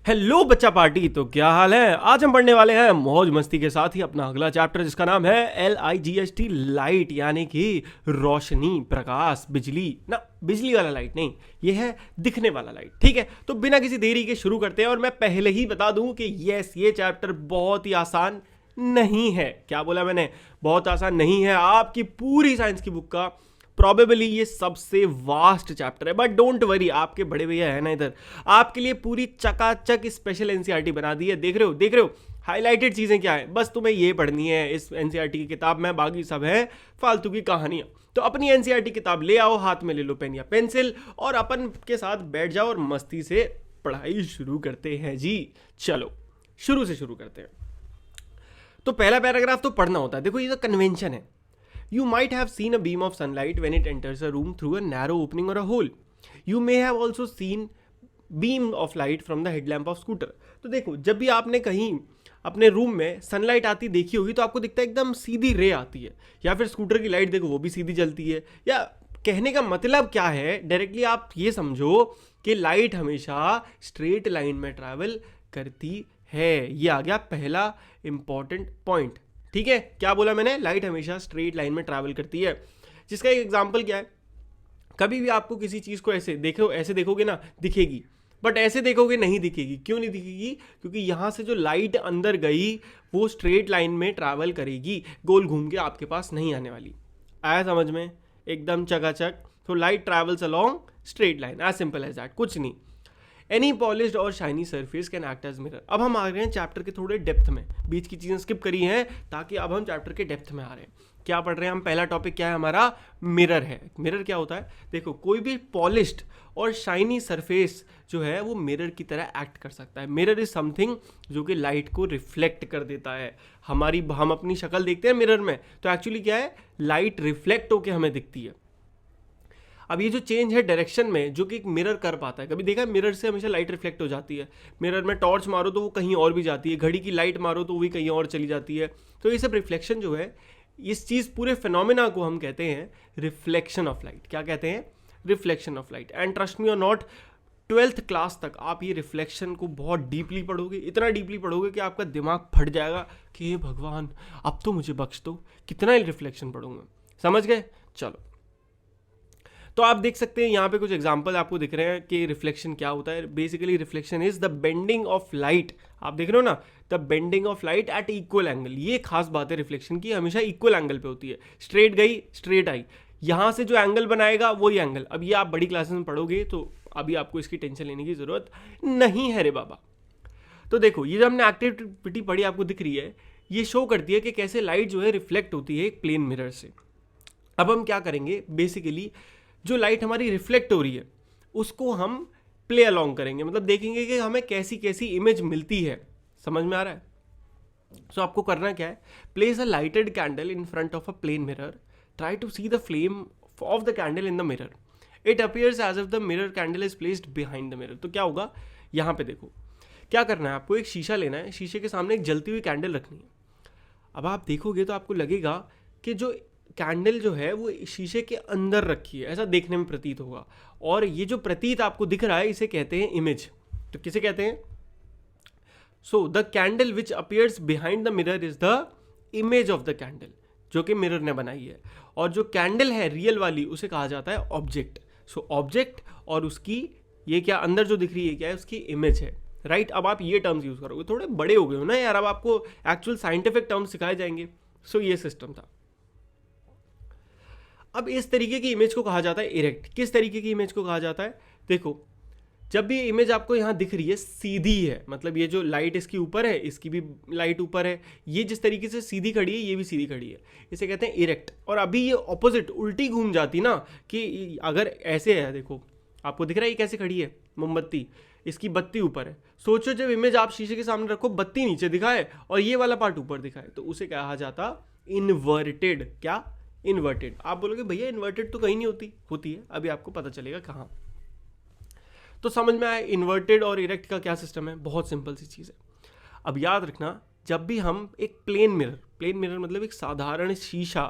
Hello बच्चा party. तो क्या हाल है? आज हम पढ़ने वाले हैं मौज मस्ती के साथ ही अपना अगला चैप्टर, जिसका नाम है LIGHT, लाइट, यानी कि रोशनी, प्रकाश, बिजली। ना, बिजली वाला लाइट नहीं, ये है दिखने वाला लाइट। ठीक है, तो बिना किसी देरी के शुरू करते हैं। और मैं पहले ही बता दूं कि ये चैप्टर बहुत ही आसान नहीं है। क्या बोला मैंने? बहुत आसान नहीं है। आपकी पूरी साइंस की बुक का प्रॉबेबली ये सबसे वास्ट चैप्टर है, बट डोंट वरी, आपके बड़े भैया है ना इधर, आपके लिए पूरी चकाचक स्पेशल एनसीईआरटी बना दी है। देख रहे हो हाईलाइटेड चीजें क्या है? बस तुम्हें ये पढ़नी है इस एनसीईआरटी की किताब में, बाकी सब है फालतू की कहानियां। तो अपनी एनसीईआरटी किताब ले आओ, हाथ में ले लो पेन या पेंसिल, और अपन के साथ बैठ जाओ और मस्ती से पढ़ाई शुरू करते हैं जी। चलो शुरू से शुरू करते हैं। तो पहला पैराग्राफ तो पढ़ना होता है। देखो, ये तो कन्वेंशन है। You might have seen a beam of sunlight when it enters a room through a narrow opening or a hole. You may have also seen beam of light from the headlamp of scooter. तो देखो, जब भी आपने कहीं अपने room में sunlight आती देखी होगी तो आपको दिखता है एकदम सीधी रे आती है, या फिर स्कूटर की लाइट देखो वो भी सीधी जलती है। या कहने का मतलब क्या है, डायरेक्टली आप ये समझो कि लाइट हमेशा स्ट्रेट लाइन में ट्रैवल करती है। ये आ गया पहला इंपॉर्टेंट पॉइंट। ठीक है, क्या बोला मैंने? लाइट हमेशा स्ट्रेट लाइन में ट्रैवल करती है। जिसका एक एग्जांपल क्या है, कभी भी आपको किसी चीज़ को ऐसे देखोगे ना, दिखेगी, बट ऐसे देखोगे नहीं दिखेगी। क्यों नहीं दिखेगी? क्योंकि यहाँ से जो लाइट अंदर गई वो स्ट्रेट लाइन में ट्रैवल करेगी, गोल घूम के आपके पास नहीं आने वाली। आया समझ में? एकदम चकाचक। तो light travels along straight line, as simple as that, कुछ नहीं। एनी पॉलिश्ड और shiny surface can act as mirror. अब हम आ गए हैं चैप्टर के थोड़े डेप्थ में, बीच की चीज़ें स्किप करी हैं ताकि अब हम चैप्टर के डेप्थ में आ रहे हैं। क्या पढ़ रहे हैं हम? पहला टॉपिक क्या है हमारा? मिरर है। मिरर क्या होता है? देखो, कोई भी पॉलिश्ड और शाइनी सरफेस जो है वो मिरर की तरह एक्ट कर सकता है। मिरर इज समथिंग जो कि लाइट को रिफ्लेक्ट कर देता है। हम अपनी शक्ल देखते हैं मिरर में, तो एक्चुअली क्या है, लाइट रिफ्लेक्ट होकर हमें दिखती है। अब ये जो चेंज है डायरेक्शन में, जो कि एक मिरर कर पाता है, कभी देखा है मिरर से हमेशा लाइट रिफ्लेक्ट हो जाती है। मिरर में टॉर्च मारो तो वो कहीं और भी जाती है, घड़ी की लाइट मारो तो वो भी कहीं और चली जाती है। तो ये सब रिफ्लेक्शन जो है, इस चीज़ पूरे फिनोमिना को हम कहते हैं रिफ्लेक्शन ऑफ लाइट। क्या कहते हैं? Reflection of light. And trust me और नॉट, 12th क्लास तक आप ये रिफ्लेक्शन को बहुत डीपली पढ़ोगे, इतना डीपली पढ़ोगे कि आपका दिमाग फट जाएगा कि हे भगवान, अब तो मुझे बख्श दो, कितना ही रिफ्लेक्शन पढ़ूंगा। समझ गए? चलो, तो आप देख सकते हैं यहाँ पे कुछ एग्जांपल आपको दिख रहे हैं कि रिफ्लेक्शन क्या होता है। Basically reflection is the bending of light. आप देख रहे हो ना, the bending of light at equal angle. ये खास बात है रिफ्लेक्शन की, हमेशा इक्वल एंगल पे होती है। स्ट्रेट गई, स्ट्रेट आई, यहाँ से जो एंगल बनाएगा वही एंगल। अब ये आप बड़ी क्लासेस में पढ़ोगे तो अभी आपको इसकी टेंशन लेने की जरूरत नहीं है रे बाबा। तो देखो, ये जो हमने एक्टिविटी पढ़ी आपको दिख रही है, ये शो करती है कि कैसे लाइट जो है रिफ्लेक्ट होती है एक प्लेन मिरर से। अब हम क्या करेंगे, बेसिकली जो लाइट हमारी रिफ्लेक्ट हो रही है उसको हम प्ले अलोंग करेंगे, मतलब देखेंगे कि हमें कैसी कैसी इमेज मिलती है। समझ में आ रहा है? सो आपको करना क्या है, place a lighted candle in front of a plane mirror, try to see the flame of the candle in the mirror, it appears as if the mirror candle is placed behind the mirror. तो क्या होगा, यहाँ पे देखो क्या करना है आपको, एक शीशा लेना है, शीशे के सामने एक जलती हुई कैंडल रखनी है। अब आप देखोगे तो आपको लगेगा कि जो कैंडल जो है वो शीशे के अंदर रखी है, ऐसा देखने में प्रतीत होगा। और ये जो प्रतीत आपको दिख रहा है इसे कहते हैं इमेज। तो किसे कहते हैं? So the candle which appears behind the mirror is the image of the candle, जो कि मिरर ने बनाई है। और जो कैंडल है रियल वाली, उसे कहा जाता है ऑब्जेक्ट। सो ऑब्जेक्ट और उसकी ये क्या अंदर जो दिख रही है क्या है, उसकी इमेज है। राइट? अब आप ये टर्म्स यूज करोगे, थोड़े बड़े हो गए हो ना यार, अब आपको एक्चुअल साइंटिफिक टर्म्स सिखाए जाएंगे। सो ये सिस्टम था। अब इस तरीके की इमेज को कहा जाता है इरेक्ट। किस तरीके की इमेज को कहा जाता है? देखो, जब भी इमेज आपको यहाँ दिख रही है सीधी है, मतलब ये जो लाइट इसकी ऊपर है, इसकी भी लाइट ऊपर है, ये जिस तरीके से सीधी खड़ी है ये भी सीधी खड़ी है, इसे कहते हैं इरेक्ट। और अभी ये ऑपोजिट उल्टी घूम जाती ना, कि अगर ऐसे है, देखो आपको दिख रहा है ये कैसे खड़ी है, मोमबत्ती, इसकी बत्ती ऊपर है। सोचो जब इमेज आप शीशे के सामने रखो, बत्ती नीचे दिखाए और ये वाला पार्ट ऊपर दिखाए, तो उसे कहा जाता इन्वर्टेड। क्या? इन्वर्टेड। आप बोलोगे भैया इन्वर्टेड तो कहीं नहीं होती है, अभी आपको पता चलेगा कहाँ। तो समझ में आया इन्वर्टेड और इरेक्ट का क्या सिस्टम है? बहुत सिंपल सी चीज़ है। अब याद रखना, जब भी हम एक प्लेन मिरर मतलब एक साधारण शीशा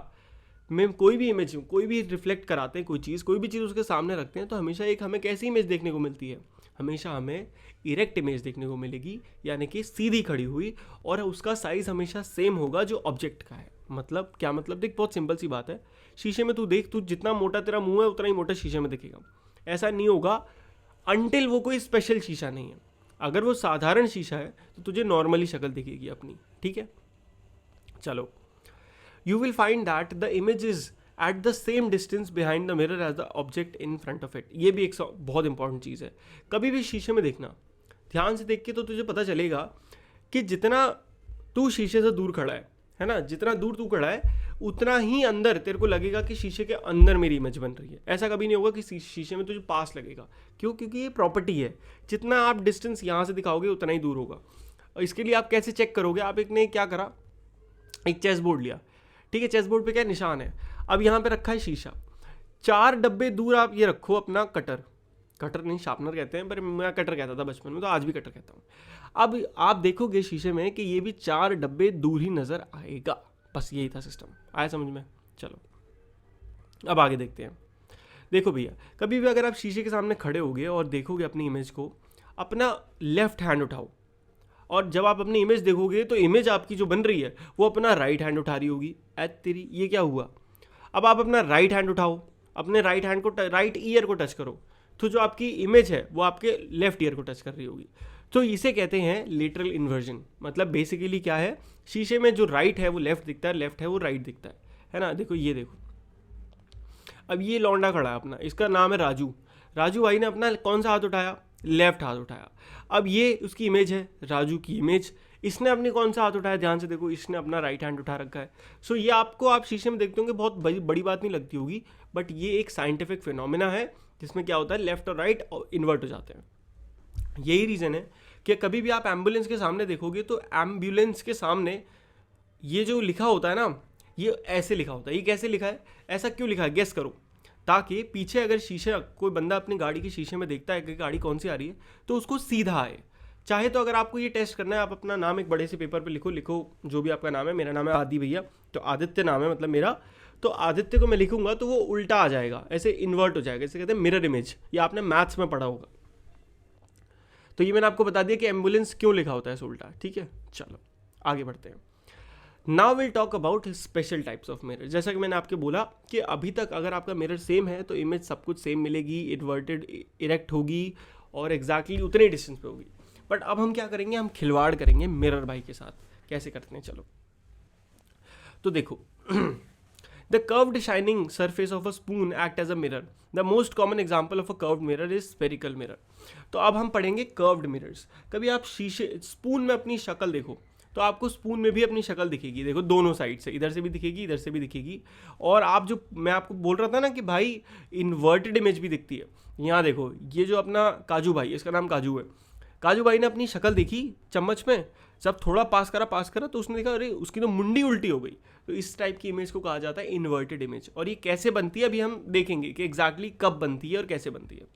में कोई भी इमेज, कोई भी रिफ्लेक्ट कराते हैं, कोई भी चीज़ उसके सामने रखते हैं, तो हमेशा एक हमें कैसी इमेज देखने को मिलती है? हमेशा हमें इरेक्ट इमेज देखने को मिलेगी, यानी कि सीधी खड़ी हुई, और उसका साइज हमेशा सेम होगा जो ऑब्जेक्ट का है। मतलब क्या मतलब, देख बहुत सिंपल सी बात है, शीशे में तू देख, तू जितना मोटा तेरा मुंह है उतना ही मोटा शीशे में दिखेगा। ऐसा नहीं होगा अनटिल वो कोई स्पेशल शीशा नहीं है। अगर वो साधारण शीशा है तो तुझे नॉर्मली शक्ल दिखेगी अपनी, ठीक है। चलो, you will find that the image is at the same distance behind the mirror as the object in front of it। ये भी एक बहुत इंपॉर्टेंट चीज़ है। कभी भी शीशे में देखना, ध्यान से देख के तो तुझे पता चलेगा कि जितना तू शीशे से दूर खड़ा है ना, जितना दूर तू खड़ा है उतना ही अंदर तेरे को लगेगा कि शीशे के अंदर मेरी इमेज बन रही है। ऐसा कभी नहीं होगा कि शीशे में तुझे पास लगेगा। क्यों? क्योंकि ये प्रॉपर्टी है, जितना आप डिस्टेंस यहाँ से दिखाओगे उतना ही दूर होगा। और इसके लिए आप कैसे चेक करोगे? आप एक ने क्या करा, एक चेस बोर्ड लिया, ठीक है, चेस बोर्ड पे क्या निशान है, अब यहाँ पे रखा है शीशा, 4 डब्बे दूर आप ये रखो अपना कटर नहीं, शार्पनर कहते हैं, पर मैं कटर कहता था बचपन में, तो आज भी कटर कहता हूँ। अब आप देखोगे शीशे में कि ये भी 4 डब्बे दूर ही नजर आएगा। बस यही था सिस्टम, आया समझ में? चलो अब आगे देखते हैं। देखो भैया, कभी भी अगर आप शीशे के सामने खड़े होगे और देखोगे अपनी इमेज को, अपना लेफ्ट हैंड उठाओ, और जब आप अपनी इमेज देखोगे तो इमेज आपकी जो बन रही है वो अपना राइट हैंड उठा रही होगी। तेरी ये क्या हुआ? अब आप अपना राइट हैंड उठाओ, अपने राइट हैंड को राइट ईयर को टच करो, तो जो आपकी इमेज है वो आपके लेफ्ट ईयर को टच कर रही होगी। तो इसे कहते हैं लेटरल इन्वर्जन। मतलब बेसिकली क्या है, शीशे में जो राइट है वो लेफ्ट दिखता है, लेफ्ट है वो राइट दिखता है ना। देखो ये देखो, अब ये लौंडा खड़ा है अपना, इसका नाम है राजू। राजू भाई ने अपना कौन सा हाथ उठाया? लेफ्ट हाथ उठाया। अब ये उसकी इमेज है, राजू की इमेज। इसने अपने कौन सा हाथ उठाया? ध्यान से देखो, इसने अपना राइट हैंड उठा रखा है। सो ये आपको, आप शीशे में देखते होंगे, बहुत बड़ी बात नहीं लगती होगी, बट ये एक साइंटिफिक फिनोमिना है जिसमें क्या होता है, लेफ्ट और राइट इन्वर्ट हो जाते हैं। यही रीज़न है कि कभी भी आप एम्बुलेंस के सामने देखोगे तो एम्बुलेंस के सामने ये जो लिखा होता है ना, ये ऐसे लिखा होता है। ये कैसे लिखा है, ऐसा क्यों लिखा है, गेस करो। ताकि पीछे अगर शीशे, कोई बंदा अपनी गाड़ी के शीशे में देखता है कि गाड़ी कौन सी आ रही है, तो उसको सीधा आए। चाहे तो अगर आपको ये टेस्ट करना है, आप अपना नाम एक बड़े से पेपर पे लिखो जो भी आपका नाम है। मेरा नाम है आदि भैया, तो आदित्य नाम है मतलब मेरा, तो आदित्य को मैं लिखूंगा तो वो उल्टा आ जाएगा, ऐसे इन्वर्ट हो जाएगा। इसे कहते हैं मिरर इमेज। ये आपने मैथ्स में पढ़ा होगा। तो ये मैंने आपको बता दिया कि एम्बुलेंस क्यों लिखा होता है ऐसे उल्टा, ठीक है। चलो आगे बढ़ते हैं। Now will talk about special types of mirror. जैसा कि मैंने आपको बोला कि अभी तक अगर आपका मिरर सेम है तो इमेज सब कुछ सेम मिलेगी, इन्वर्टेड इरेक्ट होगी और एग्जैक्टली उतने डिस्टेंस पे होगी। बट अब हम क्या करेंगे, हम खिलवाड़ करेंगे मिरर भाई के साथ। कैसे करते हैं, चलो तो देखो। The curved shining surface of a spoon act as a mirror. The most common example of a curved mirror is spherical mirror. तो अब हम पढ़ेंगे कर्व्ड मिरर्स। कभी आप शीशे स्पून में अपनी शक्ल देखो तो आपको स्पून में भी अपनी शक्ल दिखेगी। देखो दोनों साइड से, इधर से भी दिखेगी, इधर से भी दिखेगी। और आप जो मैं आपको बोल रहा था ना कि भाई इन्वर्टेड इमेज भी दिखती है, यहाँ देखो, ये जो अपना काजू भाई, इसका नाम काजू है, काजू भाई ने अपनी शक्ल देखी चम्मच में, जब थोड़ा पास करा तो उसने देखा अरे उसकी तो मुंडी उल्टी हो गई। तो इस टाइप की इमेज को कहा जाता है इन्वर्टेड इमेज। और ये कैसे बनती है अभी हम देखेंगे कि एग्जैक्टली कब बनती है और कैसे बनती है।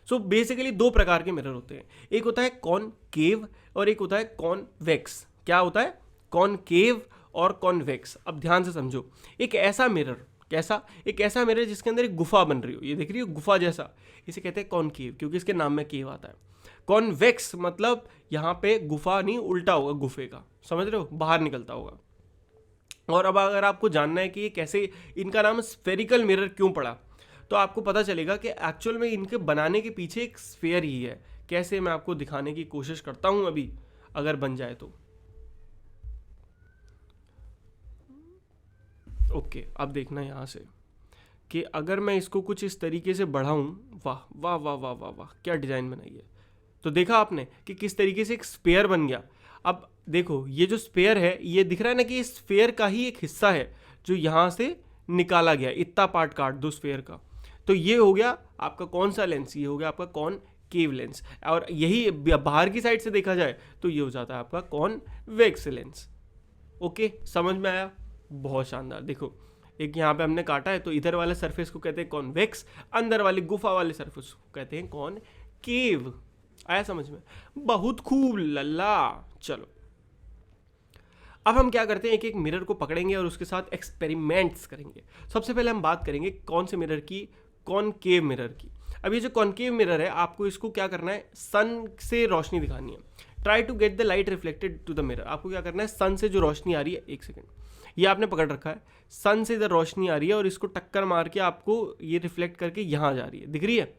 सो बेसिकली 2 प्रकार के मिरर होते हैं, एक होता है कॉनकेव और एक होता है कॉन्वेक्स। क्या होता है? कॉनकेव और कॉन्वेक्स। अब ध्यान से समझो, एक ऐसा मिरर, कैसा? एक ऐसा मिरर जिसके अंदर एक गुफा बन रही हो, ये देख रही हो गुफा जैसा, इसे कहते हैं कॉनकेव, क्योंकि इसके नाम में केव आता है। कॉन्वेक्स मतलब यहाँ पे गुफा नहीं, उल्टा होगा गुफे का, समझ रहे हो, बाहर निकलता होगा। और अब अगर आपको जानना है कि ये कैसे, इनका नाम स्फेरिकल मिरर क्यों पड़ा, तो आपको पता चलेगा कि एक्चुअल में इनके बनाने के पीछे एक स्फेयर ही है। कैसे, मैं आपको दिखाने की कोशिश करता हूं अभी, अगर बन जाए तो। ओके, अब देखना यहां से कि अगर मैं इसको कुछ इस तरीके से बढ़ाऊं, वाह वाह वाह वाह वाह वाह, क्या डिजाइन बनाई है। तो देखा आपने कि किस तरीके से एक स्फेयर बन गया। अब देखो, ये जो स्फेयर है, ये दिख रहा है ना कि इस स्फेयर का ही एक हिस्सा है जो यहां से निकाला गया। इतना पार्ट काट दो स्फेयर का, तो ये हो गया आपका कौन सा लेंस, ये हो गया आपका कॉनकेव लेंस। और यही बाहर की साइड से देखा जाए तो ये हो जाता है आपका कॉन्वेक्स लेंस। ओके, समझ में आया? बहुत शानदार। देखो, एक यहाँ पे हमने काटा है, तो इधर वाले सरफेस को कहते हैं कॉन्वेक्स, अंदर वाली गुफा वाले सरफेस को कहते हैं कॉनकेव। आया समझ में? बहुत खूब लल्ला। चलो अब हम क्या करते हैं, एक एक मिरर को पकड़ेंगे और उसके साथ एक्सपेरिमेंट्स करेंगे। सबसे पहले हम बात करेंगे कौन से मिरर की, कॉनकेव मिरर की। अब ये जो कॉनकेव मिरर है, आपको इसको क्या करना है, सन से रोशनी दिखानी है। Try to get the light reflected to the mirror. आपको क्या करना है, सन से जो रोशनी आ रही है, एक सेकेंड, ये आपने पकड़ रखा है, सन से इधर रोशनी आ रही है और इसको टक्कर मार के आपको ये रिफ्लेक्ट करके यहाँ जा रही है, दिख रही है।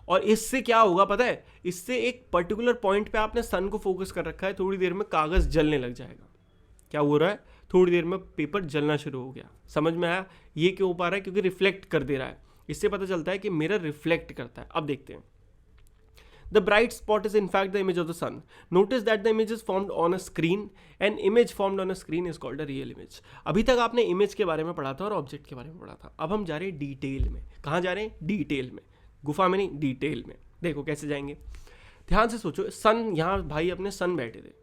और इससे क्या होगा पता है, इससे एक पर्टिकुलर पॉइंट पे आपने सन को फोकस कर रखा है, थोड़ी देर में कागज जलने लग जाएगा। क्या हो रहा है, थोड़ी देर में पेपर जलना शुरू हो गया। समझ में आया ये क्यों हो पा रहा है, क्योंकि रिफ्लेक्ट कर दे रहा है। इससे पता चलता है कि मिरर रिफ्लेक्ट करता है। अब देखते हैं, The bright spot is in fact the image of the sun. Notice that the image is formed on a screen. An image formed on a screen is called a real image. अभी तक आपने image के बारे में पढ़ा था और object के बारे में पढ़ा था। अब हम जा रहे हैं डिटेल में। कहाँ जा रहे हैं, डिटेल में, गुफा में नहीं, डिटेल में। देखो कैसे जाएंगे, ध्यान से सोचो। सन, यहाँ भाई अपने सन बैठे थे,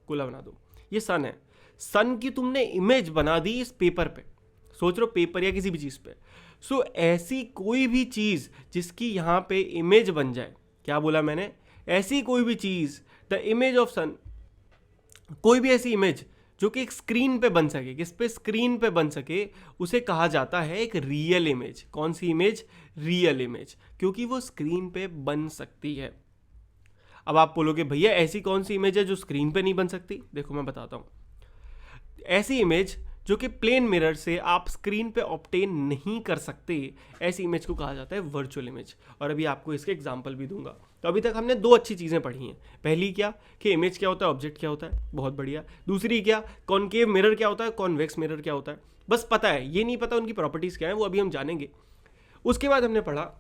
कुला बना दो, ये सन है। सन की तुमने इमेज बना दी इस पेपर पे, सोच लो पेपर या किसी भी चीज़ पे। सो ऐसी कोई भी चीज़ जिसकी यहाँ पे इमेज बन जाए, क्या बोला मैंने, ऐसी कोई भी चीज, द इमेज ऑफ सन, कोई भी ऐसी इमेज जो कि एक स्क्रीन पे बन सके, किस पे, स्क्रीन पे बन सके, उसे कहा जाता है एक रियल इमेज। कौन सी इमेज, रियल इमेज, क्योंकि वो स्क्रीन पे बन सकती है। अब आप बोलोगे भैया ऐसी कौन सी इमेज है जो स्क्रीन पे नहीं बन सकती, देखो मैं बताता हूं। ऐसी इमेज जो कि प्लेन मिरर से आप स्क्रीन पे ऑब्टेन नहीं कर सकते, ऐसी इमेज को कहा जाता है वर्चुअल इमेज। और अभी आपको इसके एग्जांपल भी दूंगा। तो अभी तक हमने दो अच्छी चीज़ें पढ़ी हैं। पहली क्या कि इमेज क्या होता है, ऑब्जेक्ट क्या होता है, बहुत बढ़िया। दूसरी क्या, कॉनकेव मिरर क्या होता है, कॉन्वेक्स मिरर क्या होता है, बस पता है, ये नहीं पता उनकी प्रॉपर्टीज़ क्या है, वो अभी हम जानेंगे। उसके बाद हमने पढ़ा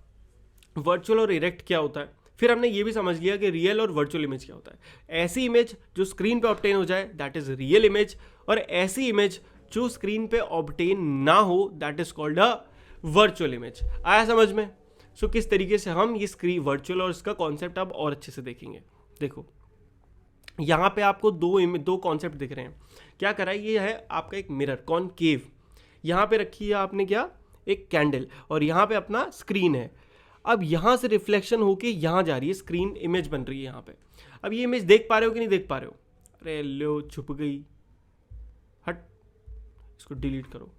वर्चुअल और इरेक्ट क्या होता है। फिर हमने ये भी समझ लिया कि रियल और वर्चुअल इमेज क्या होता है। ऐसी इमेज जो स्क्रीन पे ऑब्टेन हो जाए, दैट इज रियल इमेज, और ऐसी इमेज जो स्क्रीन पे ऑब्टेन ना हो, that is called a virtual image. आया समझ में। सो किस तरीके से हम ये स्क्रीन वर्चुअल और इसका कॉन्सेप्ट अब और अच्छे से देखेंगे। देखो यहाँ पे आपको दो कॉन्सेप्ट दिख रहे हैं। क्या करा है, ये है आपका एक मिरर कॉनकेव, यहाँ पे रखी है आपने क्या, एक कैंडल, और यहाँ पे अपना स्क्रीन है। अब यहाँ से रिफ्लेक्शन होके यहाँ जा रही है, स्क्रीन इमेज बन रही है यहाँ पे। अब ये इमेज देख पा रहे हो कि नहीं देख पा रहे हो, अरे लो छुप गई, हट, इसको डिलीट करो।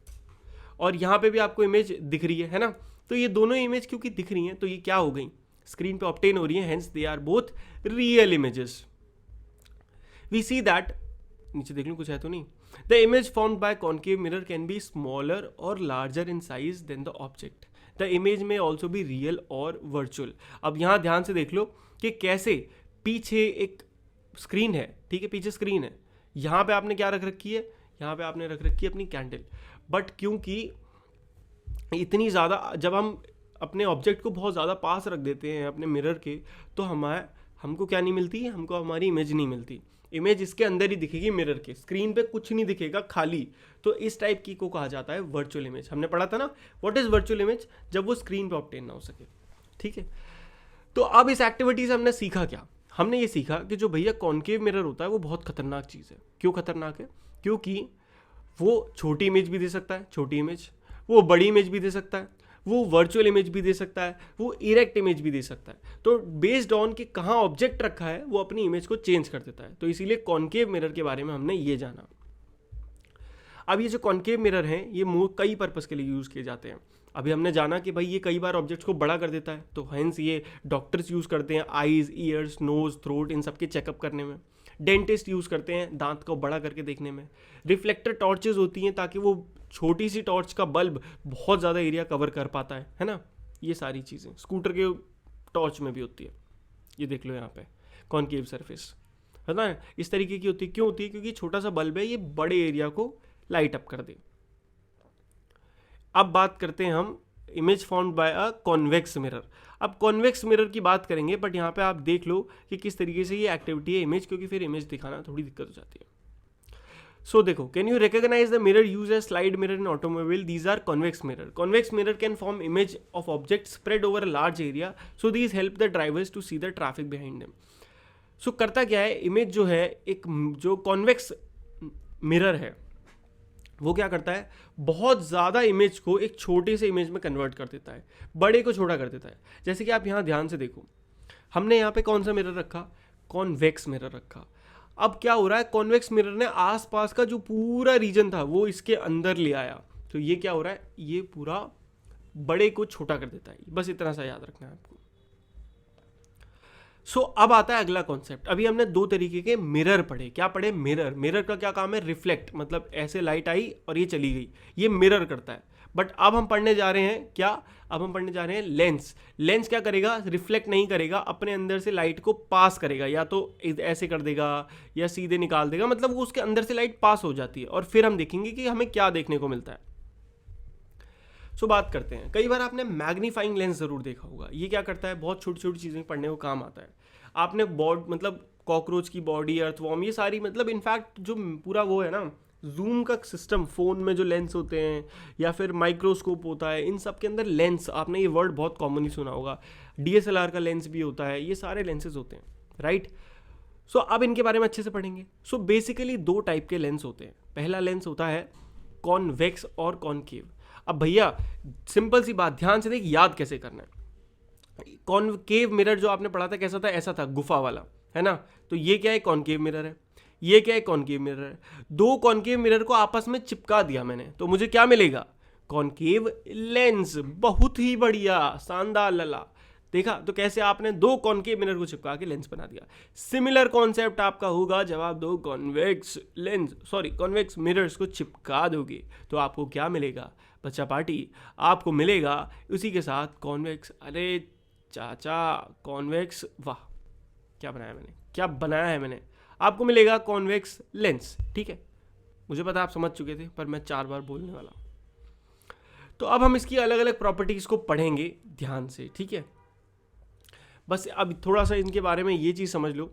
और यहाँ पे भी आपको इमेज दिख रही है ना। तो ये दोनों इमेज क्योंकि दिख रही हैं, तो ये क्या हो गई, स्क्रीन पे ऑब्टेन हो रही है, hence they are both real images. We see that, नीचे देख लो कुछ है तो नहीं, the image formed by concave mirror can be smaller और larger in size than the object. The image में ऑल्सो भी रियल और वर्चुअल। अब यहाँ ध्यान से देख लो कि कैसे पीछे एक स्क्रीन है, ठीक है, पीछे स्क्रीन है, यहाँ पे आपने क्या रख रखी है, यहाँ पे आपने रख रखी है अपनी कैंडल। बट क्योंकि इतनी ज़्यादा, जब हम अपने ऑब्जेक्ट को बहुत ज़्यादा पास रख देते हैं अपने मिरर के, तो हमको क्या नहीं मिलती, हमको हमारी इमेज नहीं मिलती। इमेज इसके अंदर ही दिखेगी, मिरर के, स्क्रीन पे कुछ नहीं दिखेगा, खाली। तो इस टाइप की को कहा जाता है वर्चुअल इमेज। हमने पढ़ा था ना व्हाट इज वर्चुअल इमेज, जब वो स्क्रीन पे ऑब्टेन ना हो सके, ठीक है। तो अब इस एक्टिविटी से हमने सीखा क्या, हमने ये सीखा कि जो भैया कॉनकेव मिरर होता है वो बहुत खतरनाक चीज़ है। क्यों खतरनाक है, क्योंकि वो छोटी इमेज भी दे सकता है, छोटी इमेज, वो बड़ी इमेज भी दे सकता है, वो वर्चुअल इमेज भी दे सकता है, वो इरेक्ट इमेज भी दे सकता है। तो बेस्ड ऑन कि कहाँ ऑब्जेक्ट रखा है, वो अपनी इमेज को चेंज कर देता है। तो इसीलिए कॉनकेव मिरर के बारे में हमने ये जाना। अब ये जो कॉनकेव मिरर हैं, ये कई पर्पस के लिए यूज़ किए जाते हैं। अभी हमने जाना कि भाई ये कई बार ऑब्जेक्ट्स को बड़ा कर देता है, तो हेंस ये डॉक्टर्स यूज़ करते हैं आईज, ईयर्स, नोज, थ्रोट, इन सब के चेकअप करने में। डेंटिस्ट यूज़ करते हैं दांत को बड़ा करके देखने में। रिफ्लेक्टर टॉर्चेज होती हैं ताकि वो छोटी सी टॉर्च का बल्ब बहुत ज़्यादा एरिया कवर कर पाता है ना। ये सारी चीज़ें स्कूटर के टॉर्च में भी होती है। ये देख लो यहाँ पे कॉनकेव सरफेस है ना, इस तरीके की होती है। क्यों होती है, क्योंकि छोटा सा बल्ब है, ये बड़े एरिया को लाइट अप कर दे। अब बात करते हैं हम image formed by a convex mirror. अब कॉन्वेक्स मिरर की बात करेंगे, बट यहाँ पे आप देख लो कि किस तरीके से ये एक्टिविटी है इमेज, क्योंकि फिर इमेज दिखाना थोड़ी दिक्कत हो जाती है। सो देखो, can you recognise the mirror use as slide mirror in automobile, these are convex mirror. Convex mirror can form image of object spread over a large area, so these help the drivers to see the traffic behind them. So करता क्या है, image जो है, एक जो convex mirror है वो क्या करता है, बहुत ज़्यादा इमेज को एक छोटे से इमेज में कन्वर्ट कर देता है, बड़े को छोटा कर देता है। जैसे कि आप यहाँ ध्यान से देखो, हमने यहाँ पे कौन सा मिरर रखा, कॉन्वेक्स मिरर रखा। अब क्या हो रहा है, कॉन्वेक्स मिरर ने आसपास का जो पूरा रीजन था वो इसके अंदर ले आया। तो ये क्या हो रहा है, ये पूरा बड़े को छोटा कर देता है, बस इतना सा याद रखना है आपको। सो अब आता है अगला कॉन्सेप्ट। अभी हमने दो तरीके के मिरर पढ़े। क्या पढ़े? मिरर। मिरर का क्या काम है? रिफ्लेक्ट, मतलब ऐसे लाइट आई और ये चली गई, ये मिरर करता है। बट अब हम पढ़ने जा रहे हैं क्या? अब हम पढ़ने जा रहे हैं लेंस। लेंस क्या करेगा? रिफ्लेक्ट नहीं करेगा, अपने अंदर से लाइट को पास करेगा, या तो ऐसे कर देगा या सीधे निकाल देगा, मतलब वो उसके अंदर से लाइट पास हो जाती है और फिर हम देखेंगे कि हमें क्या देखने को मिलता है। सो बात करते हैं। कई बार आपने मैग्नीफाइंग लेंस जरूर देखा होगा। ये क्या करता है? बहुत छोटी छोटी चीज़ें पढ़ने को काम आता है। आपने मतलब कॉकरोच की बॉडी, अर्थवॉर्म, ये सारी, मतलब इनफैक्ट जो पूरा वो है ना जूम का सिस्टम, फ़ोन में जो लेंस होते हैं या फिर माइक्रोस्कोप होता है, इन सब के अंदर लेंस, आपने ये वर्ड बहुत कॉमनली सुना होगा। DSLR का लेंस भी होता है, ये सारे लेंसेज होते हैं, राइट। सो अब इनके बारे में अच्छे से पढ़ेंगे। सो बेसिकली दो टाइप के लेंस होते हैं। पहला लेंस होता है कॉन्वेक्स और कॉनकेव। अब भैया सिंपल सी बात, ध्यान से देख, याद कैसे करना है। कॉनकेव मिरर जो आपने पढ़ा था कैसा था? ऐसा था, गुफा वाला, है ना। तो ये क्या है? कॉनकेव मिरर है। ये क्या है? कॉनकेव मिरर है। दो कॉनकेव मिरर को आपस में चिपका दिया मैंने, तो मुझे क्या मिलेगा? Concave lens. बहुत ही बढ़िया, शानदार लला। देखा तो कैसे आपने दो कॉनकेव मिरर को चिपका के लेंस बना दिया। सिमिलर कॉन्सेप्ट आपका होगा जब आप दो कॉन्वेक्स मिरर्स को चिपका दोगे, तो आपको क्या मिलेगा बच्चा पार्टी? आपको मिलेगा उसी के साथ कॉन्वेक्स। अरे चाचा, कॉन्वेक्स, वाह क्या बनाया है मैंने। आपको मिलेगा कॉन्वेक्स लेंस, ठीक है। मुझे पता आप समझ चुके थे, पर मैं 4 बार बोलने वाला हूँ। तो अब हम इसकी अलग अलग प्रॉपर्टीज को पढ़ेंगे ध्यान से, ठीक है। बस अब थोड़ा सा इनके बारे में ये चीज़ समझ लो।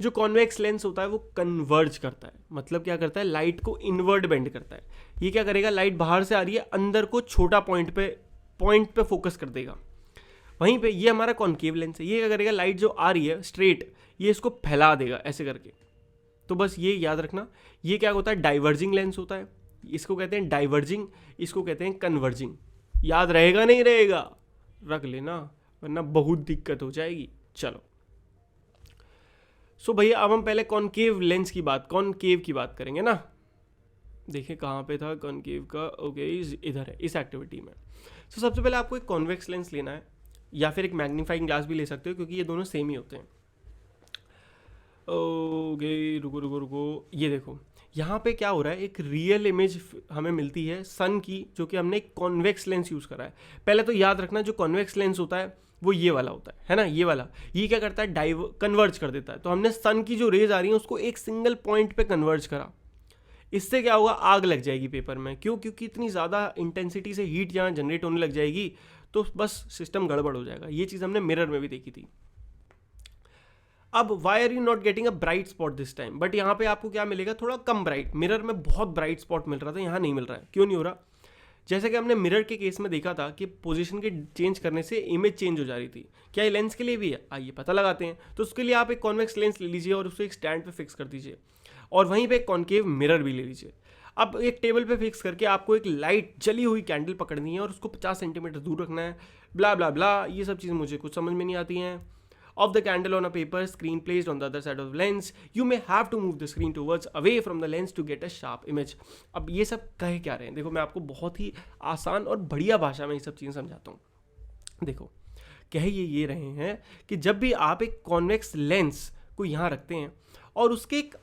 जो कॉन्वेक्स लेंस होता है वो कन्वर्ज करता है, मतलब क्या करता है? लाइट को इनवर्ड बेंड करता है। ये क्या करेगा? लाइट बाहर से आ रही है, अंदर को छोटा पॉइंट पे फोकस कर देगा। वहीं पे ये हमारा कॉनकेव लेंस है। ये क्या करेगा? लाइट जो आ रही है स्ट्रेट, ये इसको फैला देगा ऐसे करके। तो बस ये याद रखना। ये क्या होता है? डाइवर्जिंग लेंस होता है। इसको कहते हैं डाइवर्जिंग, इसको कहते हैं कन्वर्जिंग। याद रहेगा नहीं रहेगा? रख लेना, वरना बहुत दिक्कत हो जाएगी। चलो सो भैया अब हम पहले कॉनकेव की बात करेंगे ना। देखिए कहाँ पे था कॉनकेव का? ओके, इधर है, इस एक्टिविटी में। सो सबसे पहले आपको एक कॉन्वेक्स लेंस लेना है, या फिर एक मैग्नीफाइंग ग्लास भी ले सकते हो, क्योंकि ये दोनों सेम ही होते हैं। ओके, रुको, ये देखो यहाँ पे क्या हो रहा है, एक रियल इमेज हमें मिलती है सन की, जो कि हमने एक कॉन्वेक्स लेंस यूज़ करा है। पहले तो याद रखना, जो कॉन्वेक्स लेंस होता है वो ये वाला होता है ना, ये वाला। ये क्या करता है? कन्वर्ज कर देता है। तो हमने सन की जो रेज आ रही है उसको एक सिंगल पॉइंट पे कन्वर्ज करा। इससे क्या होगा? आग लग जाएगी पेपर में। क्यों? क्योंकि इतनी ज़्यादा इंटेंसिटी से हीट यहाँ जनरेट होने लग जाएगी, तो बस सिस्टम गड़बड़ हो जाएगा। ये चीज़ हमने मिरर में भी देखी थी। अब why are you not getting a bright spot this time? But यहाँ पे आपको क्या मिलेगा? थोड़ा कम ब्राइट। मिरर में बहुत ब्राइट स्पॉट मिल रहा था, यहाँ नहीं मिल रहा है। क्यों नहीं हो रहा? जैसे कि हमने मिरर के केस में देखा था कि पोजीशन के चेंज करने से इमेज चेंज हो जा रही थी। क्या ये लेंस के लिए भी है? आइए पता लगाते हैं। तो उसके लिए आप एक कॉन्वेक्स लेंस ले लीजिए और उसको एक स्टैंड पे फिक्स कर दीजिए, और वहीं पे एक कॉनकेव मिरर भी ले लीजिए। अब एक टेबल पे फिक्स करके आपको एक लाइट जली हुई कैंडल पकड़नी है और उसको 50 सेंटीमीटर दूर रखना है। ब्ला ब्ला ब्ला, ये सब चीज़ें मुझे कुछ समझ में नहीं आती हैं। Of the candle on a paper, screen placed on the other side of the lens, you may have to move the screen towards away from the lens to get a sharp image. अब ये सब कह क्या रहे हैं? देखो मैं आपको बहुत ही आसान और बढ़िया भाषा में ये सब चीज़ें समझाता हूँ। देखो कह ये रहे हैं कि जब भी आप एक कॉन्वेक्स लेंस को यहाँ रखते हैं और उसके एक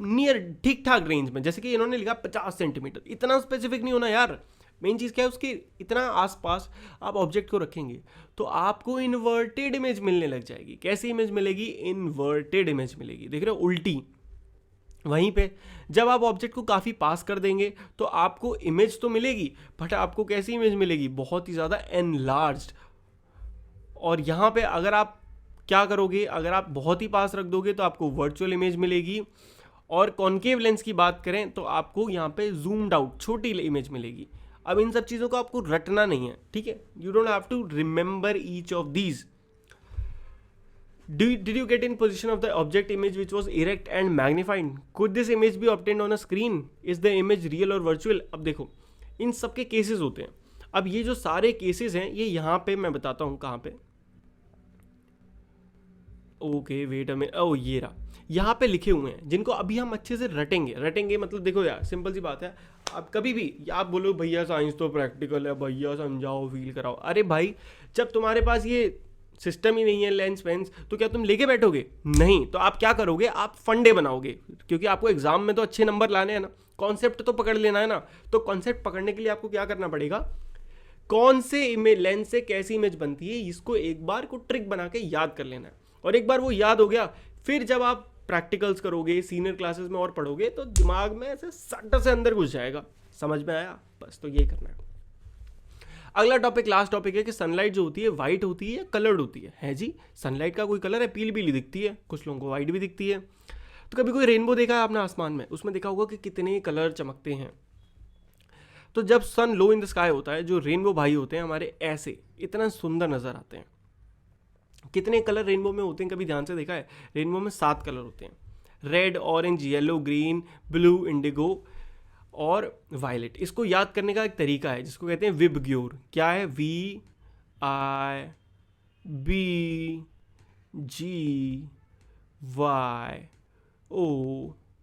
नियर ठीक ठाक रेंज में, जैसे कि इन्होंने लिखा 50 सेंटीमीटर, इतना स्पेसिफिक नहीं होना यार। मेन चीज़ क्या है? उसके इतना आसपास आप ऑब्जेक्ट को रखेंगे तो आपको इन्वर्टेड इमेज मिलने लग जाएगी। कैसी इमेज मिलेगी? इन्वर्टेड इमेज मिलेगी। देख रहे हो? उल्टी। वहीं पे जब आप ऑब्जेक्ट को काफ़ी पास कर देंगे तो आपको इमेज तो मिलेगी, बट आपको कैसी इमेज मिलेगी? बहुत ही ज़्यादा एनलार्ज्ड। और यहाँ पे अगर आप क्या करोगे? अगर आप बहुत ही पास रख दोगे तो आपको वर्चुअल इमेज मिलेगी, और कॉनकेव लेंस की बात करें तो आपको यहाँ पे जूम्ड आउट छोटी इमेज मिलेगी। अब इन सब चीज़ों को आपको रटना नहीं है, ठीक है। You don't have to remember each of these. Did you get in position of the object image which was erect and magnified? Could this image be obtained on a screen? Is the image real or virtual? अब देखो इन सब के cases होते हैं। अब ये जो सारे केसेस हैं ये यहाँ पे मैं बताता हूँ कहाँ पे। ओके वेट में, ओ ये रहा, यहाँ पे लिखे हुए हैं जिनको अभी हम अच्छे से रटेंगे मतलब देखो यार सिंपल सी बात है। आप कभी भी आप बोलो भैया साइंस तो प्रैक्टिकल है, भैया समझाओ फील कराओ, अरे भाई जब तुम्हारे पास ये सिस्टम ही नहीं है लेंस पेंस तो क्या तुम लेके बैठोगे? नहीं, तो आप क्या करोगे, आप फंडे बनाओगे, क्योंकि आपको एग्जाम में तो अच्छे नंबर लाने हैं ना, कॉन्सेप्ट तो पकड़ लेना है ना। तो कॉन्सेप्ट पकड़ने के लिए आपको क्या करना पड़ेगा, कौन से इमेज लेंस से कैसी इमेज बनती है इसको एक बार को ट्रिक बना के याद कर लेना है। और एक बार वो याद हो गया, फिर जब आप प्रैक्टिकल्स करोगे सीनियर क्लासेस में और पढ़ोगे तो दिमाग में ऐसे सट से अंदर घुस जाएगा। समझ में आया? बस तो ये करना है। अगला टॉपिक लास्ट टॉपिक है कि सनलाइट जो होती है वाइट होती है या कलर्ड होती है जी? सनलाइट का कोई कलर है, पीली पीली दिखती है, कुछ लोगों को वाइट भी दिखती है। तो कभी कोई रेनबो देखा है आपने आसमान में? उसमें देखा होगा कि कितने कलर चमकते हैं। तो जब सन लो इन द स्काई होता है, जो रेनबो भाई होते हैं हमारे ऐसे इतना सुंदर नजर आते हैं। कितने कलर रेनबो में होते हैं कभी ध्यान से देखा है? रेनबो में 7 कलर होते हैं, red, orange, yellow, green, blue, Indigo और वायलेट। इसको याद करने का एक तरीका है जिसको कहते हैं विबग्योर। क्या है? VIBGY।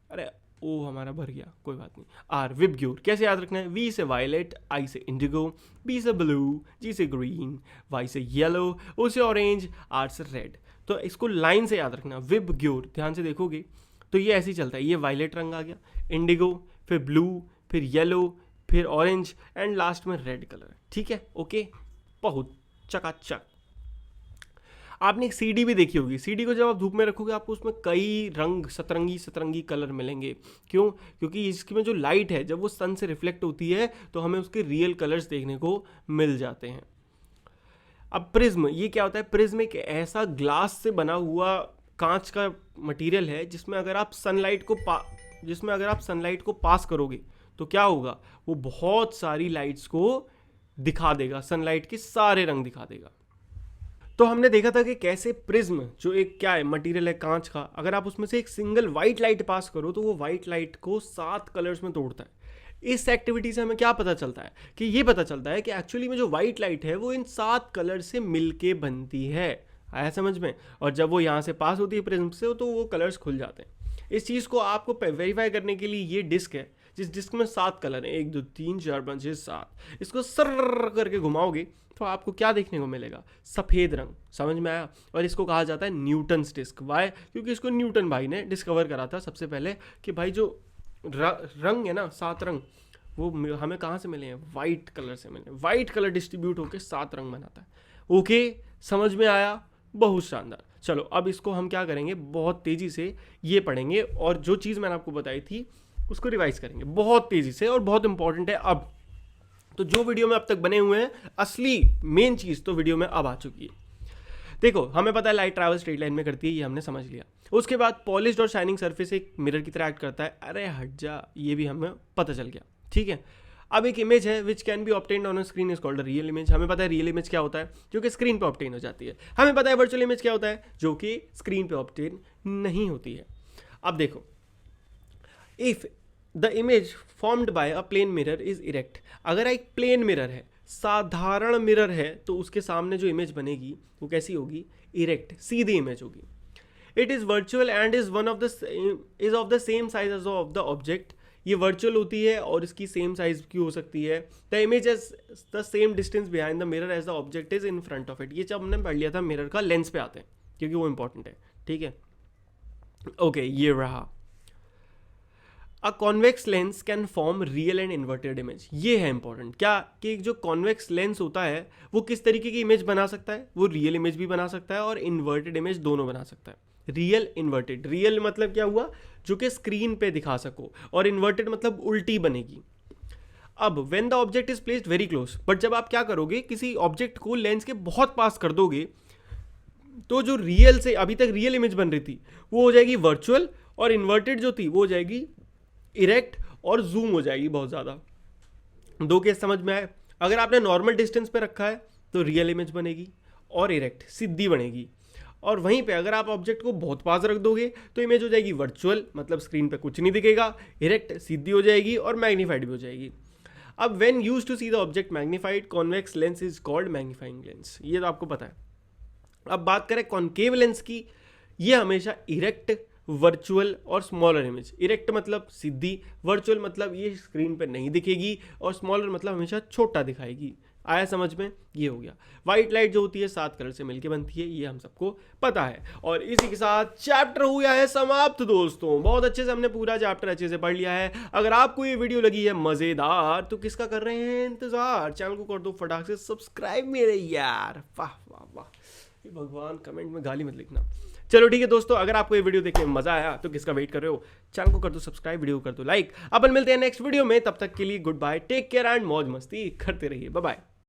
अरे ओ हमारा भर गया, कोई बात नहीं। Or, VIBGYOR. कैसे याद रखना है? V से वायलेट, I से इंडिगो, B से ब्लू, G से ग्रीन, Y से येलो, O से ऑरेंज, R से रेड। तो इसको लाइन से याद रखना, विबग्योर। ध्यान से देखोगे तो ये ऐसे ही चलता है। ये वायलेट रंग आ गया, इंडिगो, फिर ब्लू, फिर येलो, फिर ऑरेंज एंड लास्ट में रेड कलर। ठीक है, ओके, बहुत चकाचक। आपने एक सीडी भी देखी होगी। सीडी को जब आप धूप में रखोगे आपको उसमें कई रंग, सतरंगी कलर मिलेंगे। क्यों? क्योंकि इसकी में जो लाइट है जब वो सन से रिफ्लेक्ट होती है तो हमें उसके रियल कलर्स देखने को मिल जाते हैं। अब प्रिज्म, ये क्या होता है? प्रिज्म एक ऐसा ग्लास से बना हुआ कांच का मटेरियल है जिसमें अगर आप सनलाइट को पास करोगे तो क्या होगा, वो बहुत सारी लाइट्स को दिखा देगा, सनलाइट के सारे रंग दिखा देगा। तो हमने देखा था कि कैसे प्रिज्म जो एक क्या है, मटेरियल है कांच का, अगर आप उसमें से एक सिंगल वाइट लाइट पास करो तो वो वाइट लाइट को 7 कलर्स में तोड़ता है। इस एक्टिविटी से हमें क्या पता चलता है कि ये पता चलता है कि एक्चुअली में जो वाइट लाइट है वो इन 7 कलर से मिलके बनती है। आया समझ में? और जब वो यहाँ से पास होती है प्रिज्म से तो वो कलर्स खुल जाते हैं। इस चीज़ को आपको वेरीफाई करने के लिए ये डिस्क है, जिस डिस्क में 7 कलर हैं, 1 2 3 4 5 6 7। इसको सर करके घुमाओगे तो आपको क्या देखने को मिलेगा? सफ़ेद रंग। समझ में आया? और इसको कहा जाता है न्यूटन्स डिस्क। वाई? क्योंकि इसको न्यूटन भाई ने डिस्कवर करा था सबसे पहले कि भाई जो रंग है ना, 7 रंग, वो हमें कहाँ से मिले हैं? वाइट कलर से मिले। वाइट कलर डिस्ट्रीब्यूट होकर 7 रंग बनाता है। ओके, समझ में आया? बहुत शानदार। चलो अब इसको हम क्या करेंगे, बहुत तेज़ी से ये पढ़ेंगे और जो चीज़ मैंने आपको बताई थी उसको रिवाइज करेंगे बहुत तेज़ी से, और बहुत इंपॉर्टेंट है। अब तो जो वीडियो में अब तक बने हुए हैं, असली मेन चीज़ तो वीडियो में अब आ चुकी है। देखो हमें पता है लाइट ट्रैवल स्ट्रेट लाइन में करती है, ये हमने समझ लिया। उसके बाद पॉलिश्ड और शाइनिंग सरफेस एक मिरर की तरह एक्ट करता है। अरे हट जा, ये भी हमें पता चल गया। ठीक है, अब एक इमेज है which can be obtained on a screen is called a real image. हमें पता है रियल इमेज क्या होता है, जो कि स्क्रीन पे ऑब्टेन हो जाती है। हमें पता है वर्चुअल इमेज क्या होता है, जो कि स्क्रीन पे ऑब्टेन नहीं होती है। अब देखो, if the image formed by a plane mirror is erect. अगर एक प्लेन मिरर है, साधारण मिरर है, तो उसके सामने जो इमेज बनेगी वो कैसी होगी? इरेक्ट, सीधी इमेज होगी। It is virtual and is of the same size as of the object. ये वर्चुअल होती है और इसकी सेम साइज की हो सकती है। The image is the same distance behind the mirror as the object is in front of it. ये जब हमने पढ़ लिया था मिरर का लेंस पे आते हैं क्योंकि वो इंपॉर्टेंट है। ठीक है, ओके, ये रहा। A convex lens can form real and inverted image. ये है इंपॉर्टेंट, क्या कि जो कॉन्वेक्स लेंस होता है वो किस तरीके की इमेज बना सकता है? वो रियल इमेज भी बना सकता है और इन्वर्टेड इमेज दोनों बना सकता है। Real, inverted. रियल मतलब क्या हुआ? जो कि स्क्रीन पे दिखा सको, और इन्वर्टेड मतलब उल्टी बनेगी। अब when the object is placed very close, but जब आप क्या करोगे, किसी ऑब्जेक्ट को लेंस के बहुत पास कर दोगे तो जो रियल से अभी तक रियल इमेज बन रही थी वो हो जाएगी वर्चुअल, और इन्वर्टेड जो थी वो हो जाएगी इरेक्ट और जूम हो जाएगी बहुत ज़्यादा। दो केस समझ में आए? अगर आपने नॉर्मल डिस्टेंस पे रखा है तो रियल इमेज बनेगी और इरेक्ट, सीधी बनेगी। और वहीं पे अगर आप ऑब्जेक्ट को बहुत पास रख दोगे तो इमेज हो जाएगी वर्चुअल, मतलब स्क्रीन पे कुछ नहीं दिखेगा, इरेक्ट सीधी हो जाएगी और मैग्नीफाइड भी हो जाएगी। अब when used to see the object magnified, convex lens is called magnifying lens. ये तो आपको पता है। अब बात करें कॉन्केव लेंस की, ये हमेशा इरेक्ट, वर्चुअल और स्मॉलर इमेज। इरेक्ट मतलब सीधी, वर्चुअल मतलब ये स्क्रीन पे नहीं दिखेगी, और स्मॉलर मतलब हमेशा छोटा दिखाएगी। आया समझ में? ये हो गया। वाइट लाइट जो होती है 7 कलर से मिलके बनती है, ये हम सबको पता है। और इसी के साथ चैप्टर हुआ है समाप्त दोस्तों। बहुत अच्छे से हमने पूरा चैप्टर अच्छे से पढ़ लिया है। अगर आपको ये वीडियो लगी है मजेदार तो किसका कर रहे हैं इंतजार? चैनल को कर दो फटाक से सब्सक्राइब मेरे यार। वाह वाह वाह, ये भगवान कमेंट में गाली मत लिखना। चलो ठीक है दोस्तों, अगर आपको ये वीडियो देखने में मजा आया तो किसका वेट कर रहे हो? चैनल को कर दो सब्सक्राइब, वीडियो कर दो लाइक। अपन मिलते हैं नेक्स्ट वीडियो में, तब तक के लिए goodbye, take care and मौज मस्ती करते रहिए। Bye bye.